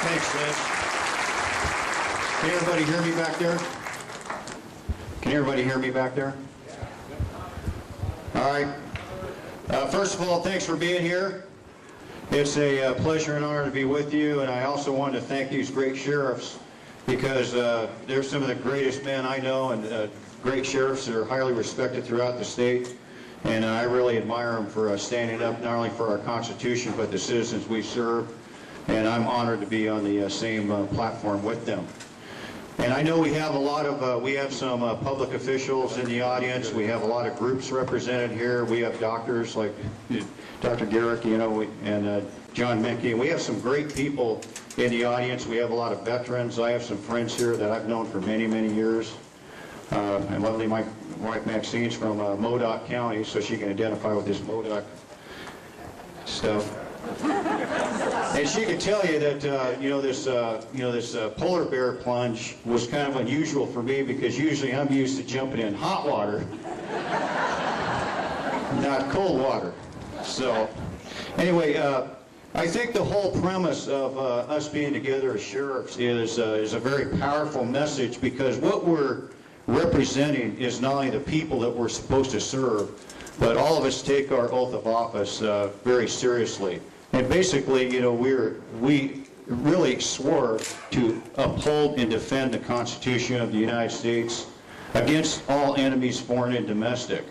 Thanks, Liz. Can everybody hear me back there? Can everybody hear me back there? All right. First of all, thanks for being here. It's a pleasure and honor to be with you, and I also want to thank these great sheriffs because they're some of the greatest men I know, and great sheriffs that are highly respected throughout the state. And I really admire them for standing up not only for our Constitution, but the citizens we serve. And I'm honored to be on the same platform with them. And I know we have a lot of, we have some public officials in the audience. We have a lot of groups represented here. We have doctors like Dr. Garrick, you know, and John Menke. And we have some great people in the audience. We have a lot of veterans. I have some friends here that I've known for many, many years. And lovely, my wife Maxine's from Modoc County, so she can identify with this Modoc stuff. And she can tell you that this polar bear plunge was kind of unusual for me because usually I'm used to jumping in hot water, not cold water. So anyway, I think the whole premise of us being together as sheriffs is a very powerful message because what we're representing is not only the people that we're supposed to serve, but all of us take our oath of office very seriously. And basically, you know, we really swore to uphold and defend the Constitution of the United States against all enemies, foreign and domestic.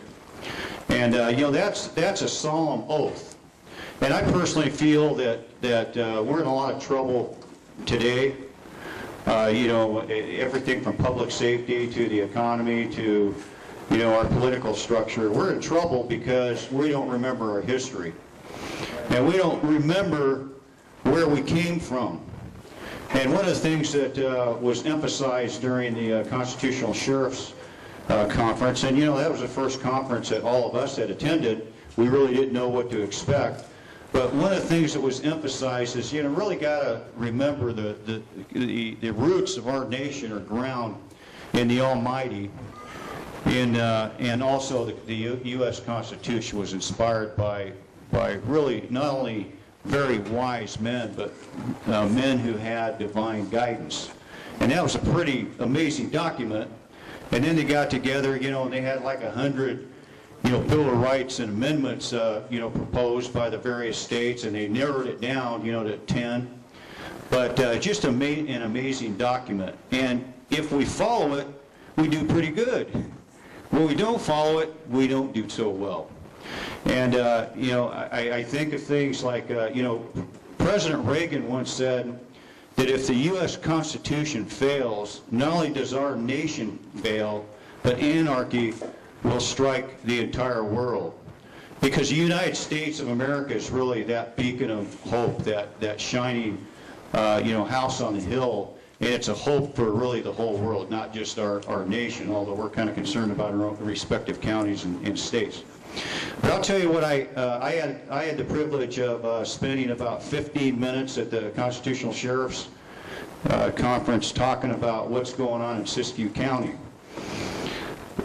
And you know, that's a solemn oath. And I personally feel that we're in a lot of trouble today. You know, everything from public safety to the economy to, you know, our political structure. We're in trouble because we don't remember our history. And we don't remember where we came from. And one of the things that was emphasized during the Constitutional Sheriffs Conference, and you know, that was the first conference that all of us had attended. We really didn't know what to expect. But one of the things that was emphasized is, you know, really got to remember the roots of our nation are ground in the Almighty. And also the U.S. Constitution was inspired by really not only very wise men, but men who had divine guidance. And that was a pretty amazing document. And then they got together, you know, and they had like 100, you know, Bill of Rights and amendments, you know, proposed by the various states, and they narrowed it down, you know, to 10. But just an amazing document. And if we follow it, we do pretty good. When we don't follow it, we don't do so well. And, you know, I think of things like, you know, President Reagan once said that if the U.S. Constitution fails, not only does our nation fail, but anarchy will strike the entire world. Because the United States of America is really that beacon of hope, that shining, you know, house on the hill. And it's a hope for really the whole world, not just our nation, although we're kind of concerned about our own respective counties and states. But I'll tell you what, I had the privilege of spending about 15 minutes at the Constitutional Sheriffs Conference talking about what's going on in Siskiyou County.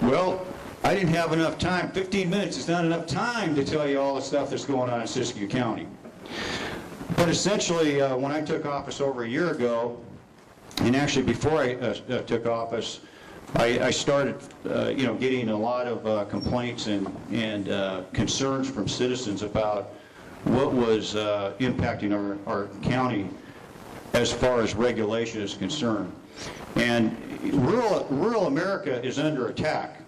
Well, I didn't have enough time. 15 minutes is not enough time to tell you all the stuff that's going on in Siskiyou County. But essentially, when I took office over a year ago, and actually before I took office, I started, you know, getting a lot of complaints and concerns from citizens about what was impacting our county as far as regulation is concerned. And rural America is under attack.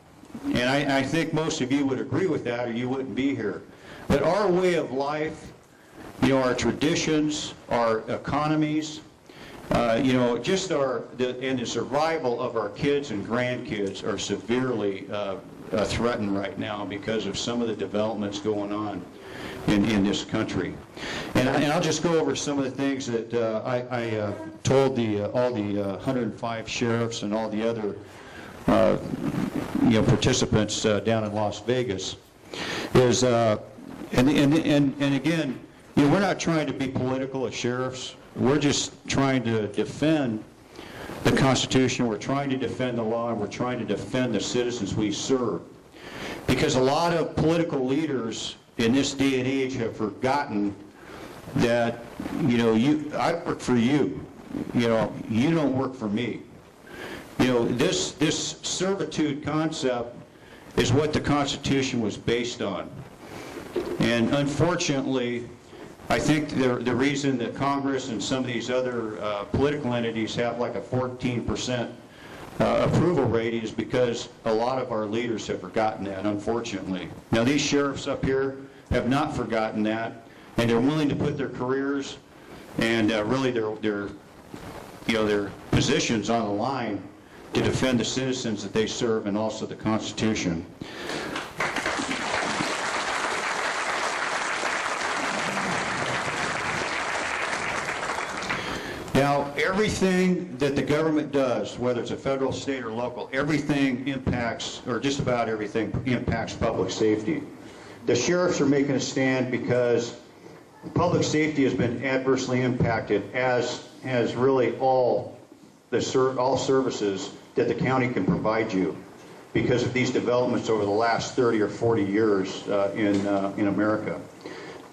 And I think most of you would agree with that, or you wouldn't be here. But our way of life, you know, our traditions, our economies, you know, just and the survival of our kids and grandkids are severely threatened right now because of some of the developments going on in this country. And I'll just go over some of the things that I told all the 105 sheriffs and all the other you know, participants down in Las Vegas. Is and again, you know, we're not trying to be political as sheriffs. We're just trying to defend the Constitution. We're trying to defend the law, and we're trying to defend the citizens we serve. Because a lot of political leaders in this day and age have forgotten that, I work for you. You don't work for me. This servitude concept is what the Constitution was based on. And unfortunately, I think the reason that Congress and some of these other political entities have like a 14% approval rating is because a lot of our leaders have forgotten that, unfortunately. Now, these sheriffs up here have not forgotten that, and they're willing to put their careers and really their positions on the line to defend the citizens that they serve and also the Constitution. Now, everything that the government does, whether it's a federal, state, or local, everything impacts, or just about everything impacts public safety. The sheriffs are making a stand because public safety has been adversely impacted, as really all services that the county can provide you because of these developments over the last 30 or 40 years in America.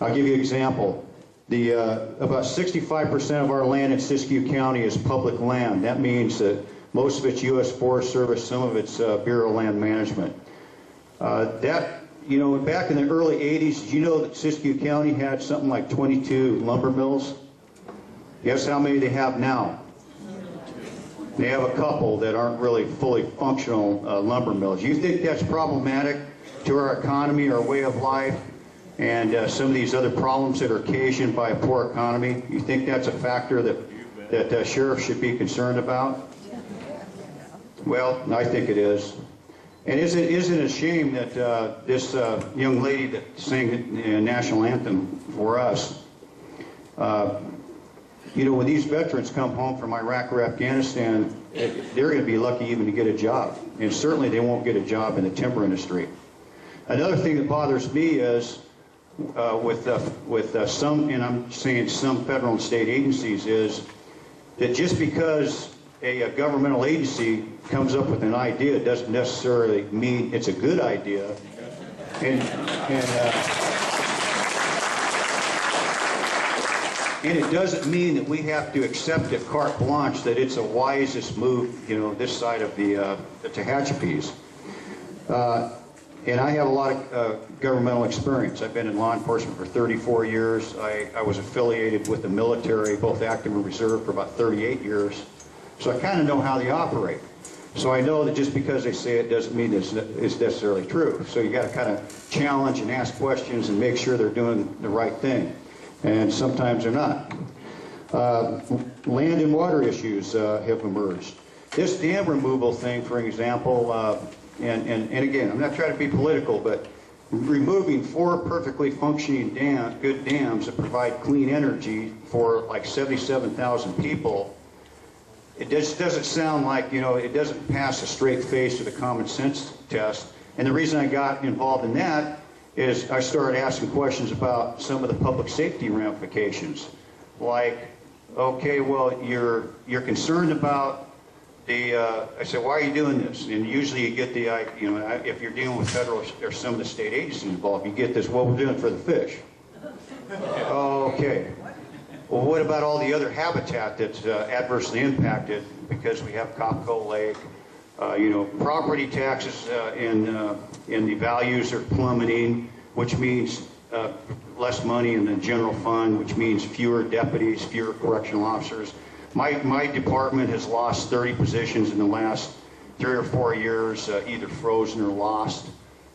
I'll give you an example. About 65% of our land in Siskiyou County is public land. That means that most of it's U.S. Forest Service, some of it's Bureau of Land Management. Back in the early 80s, did you know that Siskiyou County had something like 22 lumber mills? Guess how many they have now? They have a couple that aren't really fully functional lumber mills. You think that's problematic to our economy, our way of life, and some of these other problems that are occasioned by a poor economy? You think that's a factor that sheriffs should be concerned about? Well, I think it is. And isn't it a shame that this young lady that sang the national anthem for us, when these veterans come home from Iraq or Afghanistan, they're going to be lucky even to get a job. And certainly they won't get a job in the timber industry. Another thing that bothers me is with some, and I'm saying some federal and state agencies, is that just because a governmental agency comes up with an idea doesn't necessarily mean it's a good idea. And it doesn't mean that we have to accept it carte blanche that it's the wisest move, this side of the Tehachapi's. And I have a lot of governmental experience. I've been in law enforcement for 34 years. I was affiliated with the military, both active and reserve, for about 38 years. So I kind of know how they operate. So I know that just because they say it doesn't mean it's necessarily true. So you got to kind of challenge and ask questions and make sure they're doing the right thing. And sometimes they're not. Land and water issues have emerged. This dam removal thing, for example, and again, I'm not trying to be political, but removing 4 perfectly functioning good dams that provide clean energy for like 77,000 people, it just doesn't sound like, it doesn't pass a straight face or the common sense test. And the reason I got involved in that is I started asking questions about some of the public safety ramifications. Like, okay, well, you're concerned about I said, why are you doing this? And usually you get the, if you're dealing with federal or some of the state agencies involved, you get this, well, we're doing it for the fish. Okay. Well, what about all the other habitat that's adversely impacted because we have Copco Lake? Property taxes in the values are plummeting, which means less money in the general fund, which means fewer deputies, fewer correctional officers. My department has lost 30 positions in the last 3 or 4 years, either frozen or lost.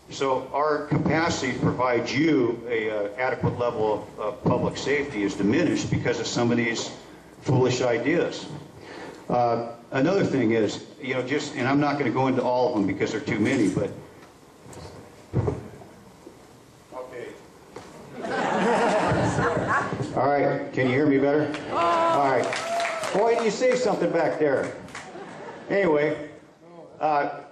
So our capacity to provide you a adequate level of public safety is diminished because of some of these foolish ideas. Another thing is, and I'm not going to go into all of them because there are too many, but okay. All right, can you hear me better? All right. Why didn't you say something back there? Anyway, and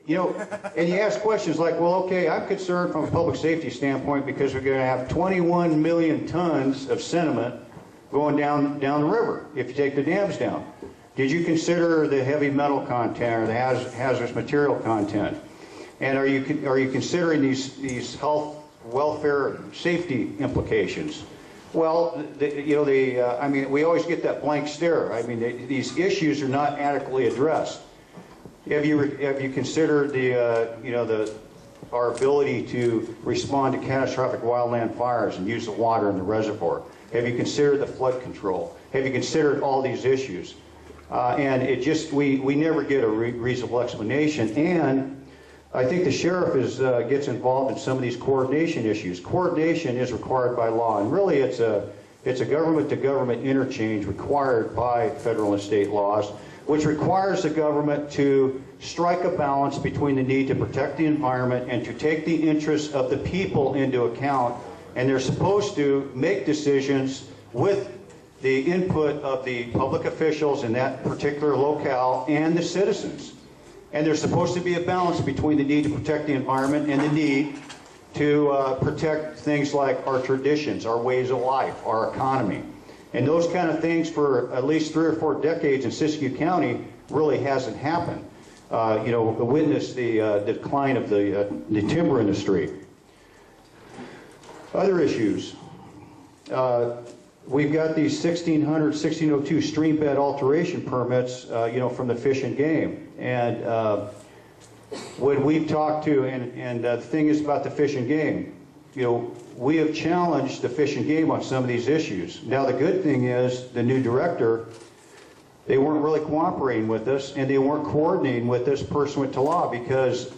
you ask questions like, well, okay, I'm concerned from a public safety standpoint because we're going to have 21 million tons of sediment going down the river if you take the dams down. Did you consider the heavy metal content or the hazardous material content? And are you considering these health, welfare, safety implications? Well, I mean, we always get that blank stare. I mean, these issues are not adequately addressed. Have you considered our ability to respond to catastrophic wildland fires and use the water in the reservoir? Have you considered the flood control? Have you considered all these issues? And we never get a reasonable explanation. And I think the sheriff gets involved in some of these coordination issues. Coordination is required by law, and really it's a government-to-government interchange required by federal and state laws, which requires the government to strike a balance between the need to protect the environment and to take the interests of the people into account. And they're supposed to make decisions with the input of the public officials in that particular locale and the citizens. And there's supposed to be a balance between the need to protect the environment and the need to protect things like our traditions, our ways of life, our economy. And those kind of things for at least 3 or 4 decades in Siskiyou County really hasn't happened. Witness the decline of the timber industry. Other issues. We've got these 1602 stream bed alteration permits, from the Fish and Game. And when we've talked to, and the thing is about the Fish and Game, we have challenged the Fish and Game on some of these issues. Now the good thing is the new director, they weren't really cooperating with us, and they weren't coordinating with us pursuant to law, because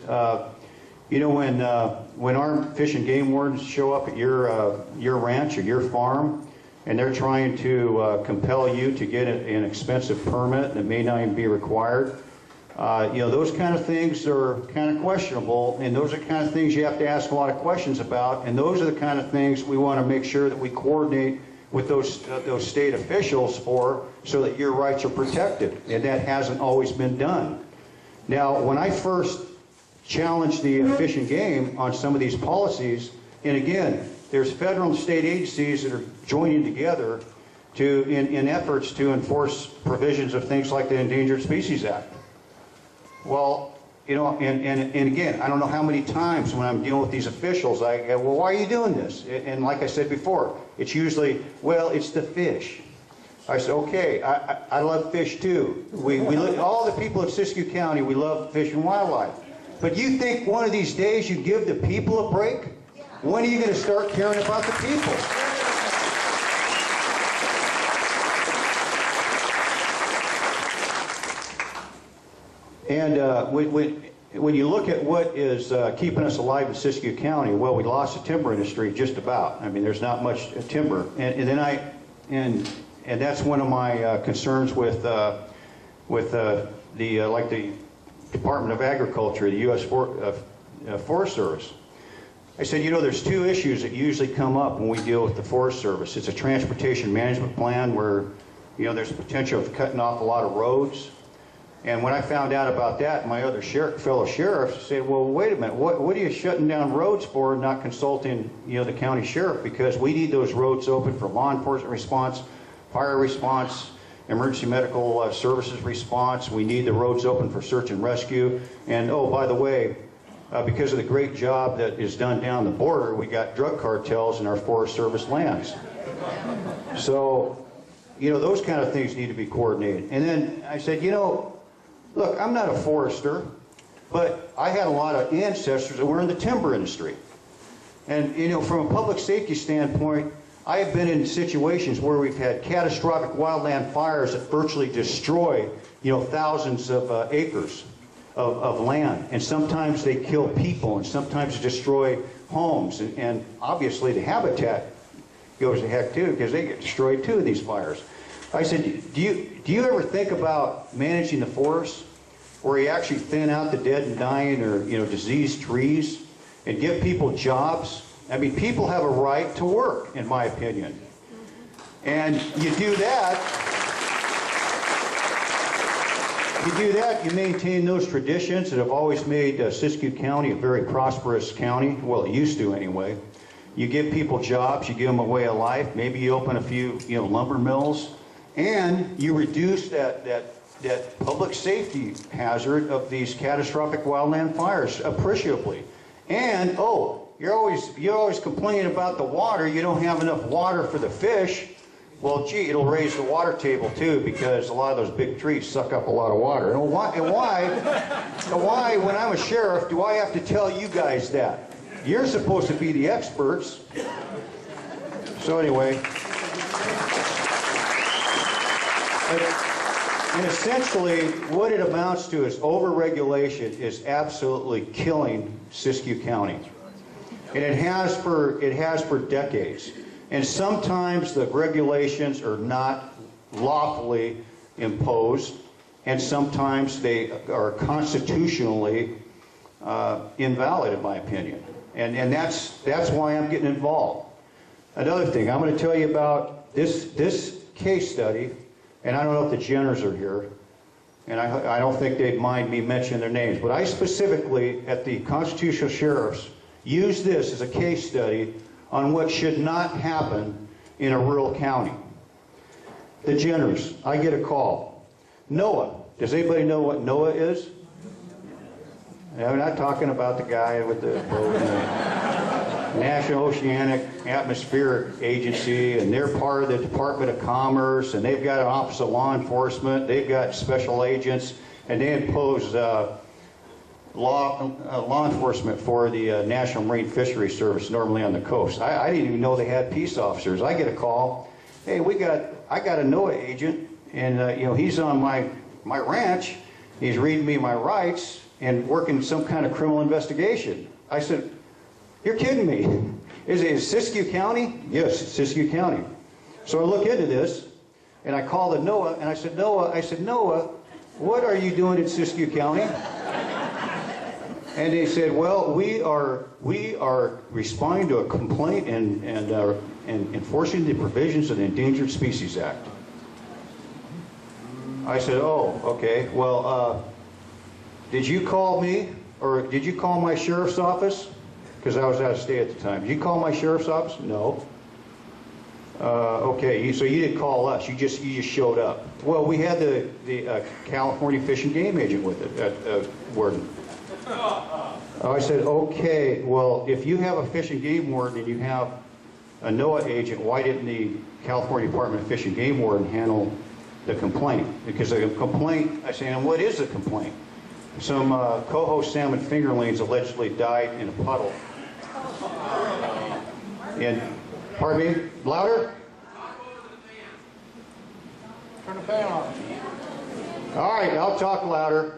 when our Fish and Game wardens show up at your ranch or your farm, and they're trying to compel you to get an expensive permit that may not even be required, those kind of things are kind of questionable, and those are the kind of things you have to ask a lot of questions about, and those are the kind of things we want to make sure that we coordinate with those state officials for, so that your rights are protected, and that hasn't always been done. Now, when I first challenged the Fish and Game on some of these policies, and again, there's federal and state agencies that are joining together in efforts to enforce provisions of things like the Endangered Species Act. Well, and again, I don't know how many times when I'm dealing with these officials, I go, well, why are you doing this? And like I said before, it's usually, well, it's the fish. I said, okay, I love fish too. All the people in Siskiyou County, we love fish and wildlife. But you think one of these days you give the people a break? When are you going to start caring about the people? And when you look at what is keeping us alive in Siskiyou County, well, we lost the timber industry just about. I mean, there's not much timber, and that's one of my concerns with the Department of Agriculture, the U.S. Forest Service. I said, there's 2 issues that usually come up when we deal with the Forest Service. It's a transportation management plan where, there's potential of cutting off a lot of roads. And when I found out about that, my other fellow sheriffs said, well, wait a minute, what are you shutting down roads for and not consulting, the county sheriff? Because we need those roads open for law enforcement response, fire response, emergency medical services response. We need the roads open for search and rescue. And, oh, by the way, because of the great job that is done down the border, we got drug cartels in our Forest Service lands. So, those kind of things need to be coordinated. And then I said, look, I'm not a forester, but I had a lot of ancestors that were in the timber industry. And, from a public safety standpoint, I have been in situations where we've had catastrophic wildland fires that virtually destroy, thousands of acres of land. And sometimes they kill people, and sometimes destroy homes. And obviously the habitat goes to heck too, because they get destroyed too in these fires. I said, do you ever think about managing the forest where you actually thin out the dead and dying or diseased trees and give people jobs? I mean, people have a right to work, in my opinion. And you do that, you maintain those traditions that have always made Siskiyou County a very prosperous county. Well, it used to anyway. You give people jobs, you give them a way of life. Maybe you open a few, lumber mills, and you reduce that public safety hazard of these catastrophic wildland fires appreciably. And, you always complain about the water. You don't have enough water for the fish. Well, gee, it'll raise the water table too, because a lot of those big trees suck up a lot of water. And why, when I'm a sheriff, do I have to tell you guys that? You're supposed to be the experts. So anyway, and essentially what it amounts to is overregulation is absolutely killing Siskiyou County. And it has for decades. And sometimes the regulations are not lawfully imposed, and sometimes they are constitutionally invalid, in my opinion. And that's why I'm getting involved. Another thing, I'm going to tell you about this case study, and I don't know if the Jenners are here, and I don't think they'd mind me mentioning their names, but I specifically, at the Constitutional Sheriff's, used this as a case study on what should not happen in a rural county. The Jenners, I get a call. NOAA, does anybody know what NOAA is? I'm not talking about the guy with the National Oceanic Atmospheric Agency, and they're part of the Department of Commerce, and they've got an Office of Law Enforcement, they've got special agents, and they impose law enforcement for the National Marine Fisheries Service, normally on the coast. I didn't even know they had peace officers. I get a call, hey, I got a NOAA agent, and he's on my ranch. He's reading me my rights and working some kind of criminal investigation. I said, you're kidding me. Is it Siskiyou County? Yes, Siskiyou County. So I look into this, and I call the NOAA, and I said, NOAA, what are you doing in Siskiyou County? And they said, well, we are responding to a complaint and enforcing the provisions of the Endangered Species Act. I said, oh, okay. Well, did you call me, or did you call my sheriff's office? Because I was out of state at the time. Did you call my sheriff's office? No. Okay, so you didn't call us. You just showed up. Well, we had the California Fish and Game agent with it, warden. I said, okay, well, if you have a Fish and Game warden and you have a NOAA agent, why didn't the California Department of Fish and Game warden handle the complaint? Because the complaint, I said, and what is the complaint? Some coho salmon fingerlings allegedly died in a puddle. And, pardon me, louder? Turn the fan on. All right, I'll talk louder.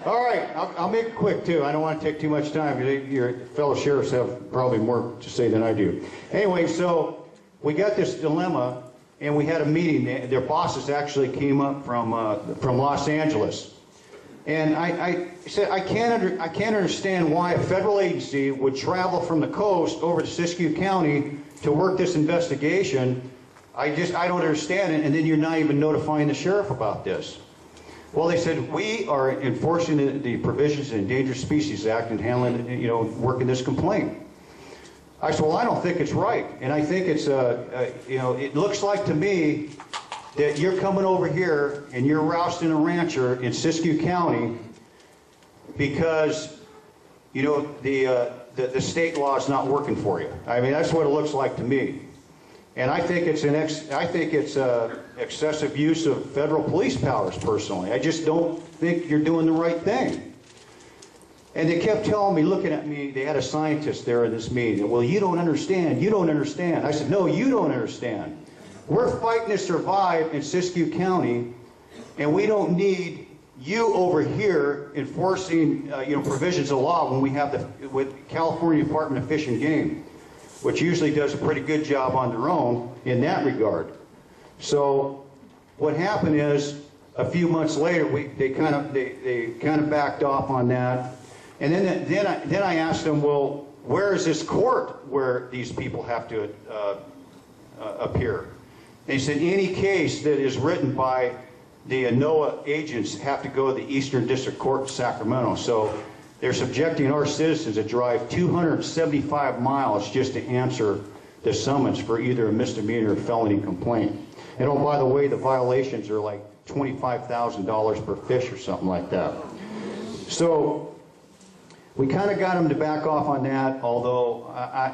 All right, I'll make it quick too. I don't want to take too much time. Your fellow sheriffs have probably more to say than I do. Anyway, so we got this dilemma, and we had a meeting. Their bosses actually came up from Los Angeles, and I said I can't understand why a federal agency would travel from the coast over to Siskiyou County to work this investigation. I don't understand it, and then you're not even notifying the sheriff about this. Well, they said, we are enforcing the provisions of the Endangered Species Act and handling, working this complaint. I said, well, I don't think it's right. And I think it's, it looks like to me that you're coming over here and you're rousting a rancher in Siskiyou County because, the state law is not working for you. I mean, that's what it looks like to me. And I think it's excessive use of federal police powers, personally. I just don't think you're doing the right thing. And they kept telling me, looking at me, they had a scientist there in this meeting. Well, you don't understand. You don't understand. I said, no, you don't understand. We're fighting to survive in Siskiyou County, and we don't need you over here enforcing provisions of law when we have with California Department of Fish and Game, which usually does a pretty good job on their own in that regard. So what happened is, a few months later, they kind of backed off on that, and then I asked them, well, where is this court where these people have to appear? They said any case that is written by the NOAA agents have to go to the Eastern District Court in Sacramento. So they're subjecting our citizens to drive 275 miles just to answer the summons for either a misdemeanor or felony complaint. And oh, by the way, the violations are like $25,000 per fish or something like that. So We kind of got them to back off on that, although,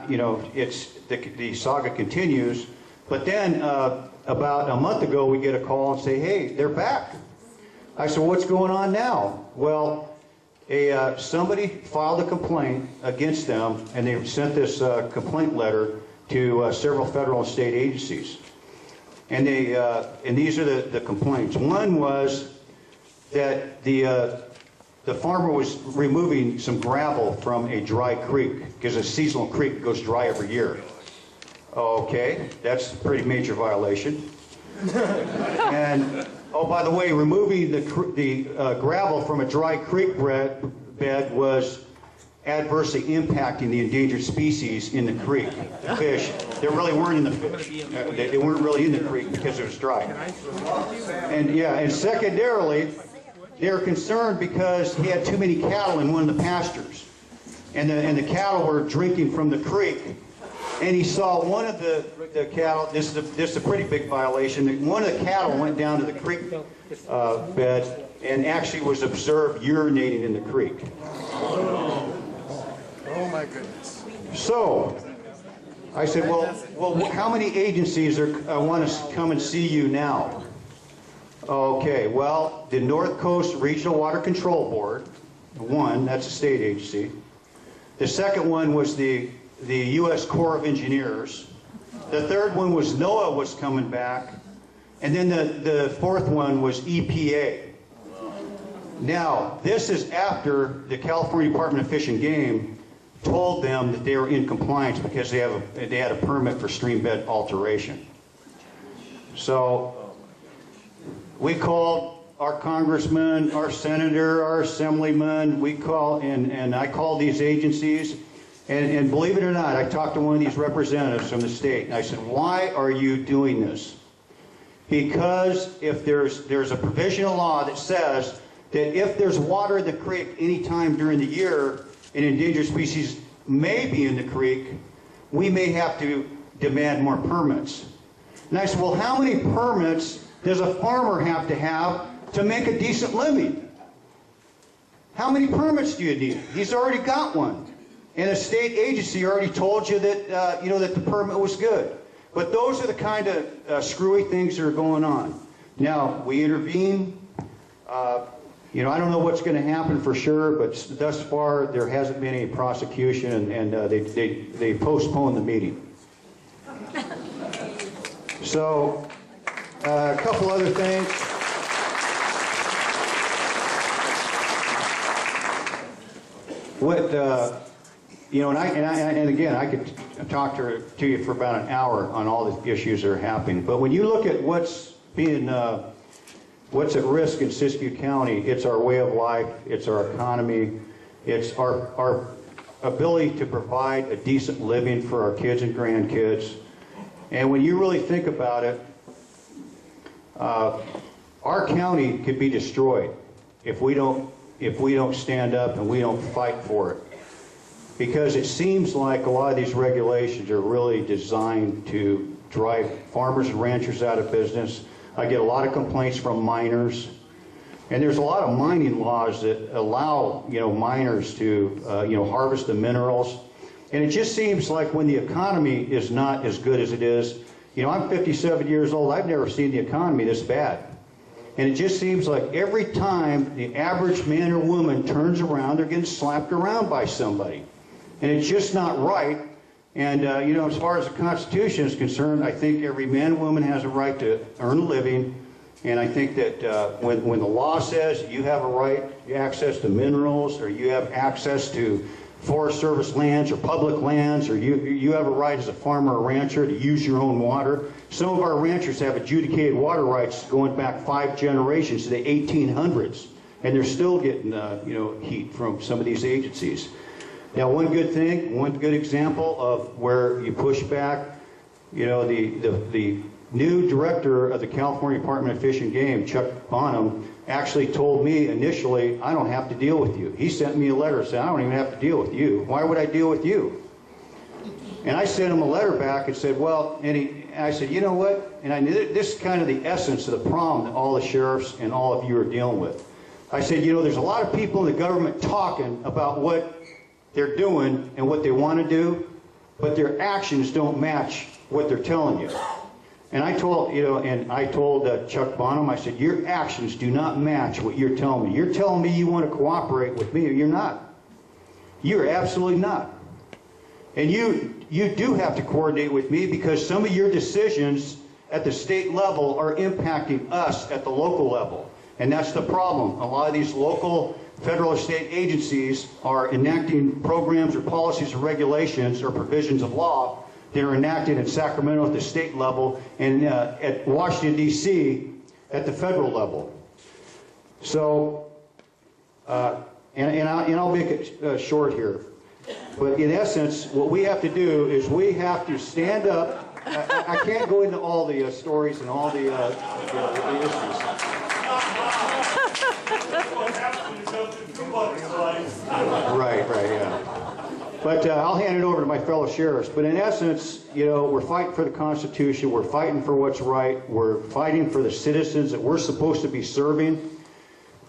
you know, the saga continues. But then about a month ago, we get a call and say, hey, they're back. I said, what's going on now? Well, somebody filed a complaint against them, and they sent this complaint letter to several federal and state agencies. And these are the complaints. One was that the farmer was removing some gravel from a dry creek, because a seasonal creek goes dry every year. Okay, that's a pretty major violation. And oh, by the way, removing the gravel from a dry creek bed was adversely impacting the endangered species in the creek. The fish, they really weren't in the fish. They weren't really in the creek because it was dry. And yeah, and secondarily, they were concerned because he had too many cattle in one of the pastures. And the cattle were drinking from the creek. And he saw one of the cattle, this is a pretty big violation, one of the cattle went down to the creek bed and actually was observed urinating in the creek. Oh my goodness. So, I said, well, how many agencies want to come and see you now? Okay, well, the North Coast Regional Water Control Board, one, that's a state agency. The second one was the U.S. Corps of Engineers. The third one was NOAA was coming back. And then the fourth one was EPA. Now, this is after the California Department of Fish and Game told them that they were in compliance because they had a permit for stream bed alteration. So we called our congressman, our senator, our assemblyman, and I called these agencies, and believe it or not, I talked to one of these representatives from the state, and I said, why are you doing this? Because if there's a provisional law that says that if there's water in the creek any time during the year, an endangered species may be in the creek, we may have to demand more permits. And I said, well, how many permits does a farmer have to make a decent living? How many permits do you need? He's already got one. And a state agency already told you that, that the permit was good. But those are the kind of screwy things that are going on. Now, we intervene. I don't know what's going to happen for sure, but thus far there hasn't been any prosecution, and they postponed the meeting. So, a couple other things. And again, I could talk to you for about an hour on all the issues that are happening. But when you look at what's at risk in Siskiyou County, it's our way of life, it's our economy, it's our ability to provide a decent living for our kids and grandkids. And when you really think about it, our county could be destroyed if we don't stand up and we don't fight for it. Because it seems like a lot of these regulations are really designed to drive farmers and ranchers out of business. I get a lot of complaints from miners, and there's a lot of mining laws that allow miners to harvest the minerals. And it just seems like when the economy is not as good as it is, I'm 57 years old, I've never seen the economy this bad. And it just seems like every time the average man or woman turns around, they're getting slapped around by somebody. And it's just not right. And, as far as the Constitution is concerned, I think every man and woman has a right to earn a living. And I think that when the law says you have a right to access to minerals, or you have access to Forest Service lands or public lands, or you have a right as a farmer or rancher to use your own water. Some of our ranchers have adjudicated water rights going back 5 generations to the 1800s. And they're still getting, heat from some of these agencies. Now, one good example of where you push back, the new director of the California Department of Fish and Game, Chuck Bonham, actually told me initially, I don't have to deal with you. He sent me a letter saying, I don't even have to deal with you. Why would I deal with you? And I sent him a letter back and said, I said, you know what? And I knew this is kind of the essence of the problem that all the sheriffs and all of you are dealing with. I said, you know, there's a lot of people in the government talking about what they're doing and what they want to do, but their actions don't match what they're telling you. And I told, you know, and I told Chuck Bonham, I said, your actions do not match what you're telling me. You're telling me you want to cooperate with me, or you're not. You're absolutely not. And you do have to coordinate with me because some of your decisions at the state level are impacting us at the local level. And that's the problem. A lot of these local federal or state agencies are enacting programs or policies or regulations or provisions of law that are enacted in Sacramento at the state level and at Washington, D.C. at the federal level. So, and I'll make it short here. But in essence, what we have to do is we have to stand up. I can't go into all the stories and all the issues. Right, yeah. But I'll hand it over to my fellow sheriffs. But in essence, you know, we're fighting for the Constitution. We're fighting for what's right. We're fighting for the citizens that we're supposed to be serving.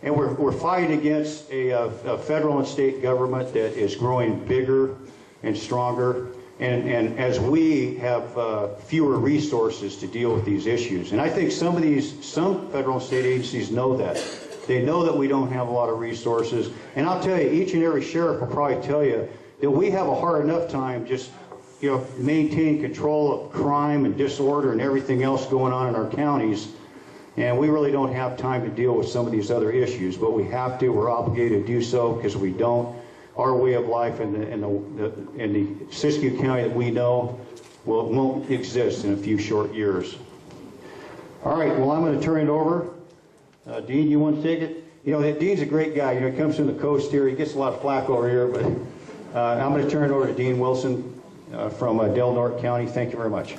And we're fighting against a federal and state government that is growing bigger and stronger. And as we have fewer resources to deal with these issues. And I think some federal and state agencies know that. They know that we don't have a lot of resources. And I'll tell you, each and every sheriff will probably tell you that we have a hard enough time just, you know, maintaining control of crime and disorder and everything else going on in our counties. And we really don't have time to deal with some of these other issues. But we have to, we're obligated to do so because we don't. Our way of life in the Siskiyou County that we know won't exist in a few short years. All right, well, I'm going to turn it over. Dean, you want to take it? You know, Dean's a great guy. You know, he comes from the coast here. He gets a lot of flack over here, but I'm going to turn it over to Dean Wilson from Del Norte County. Thank you very much.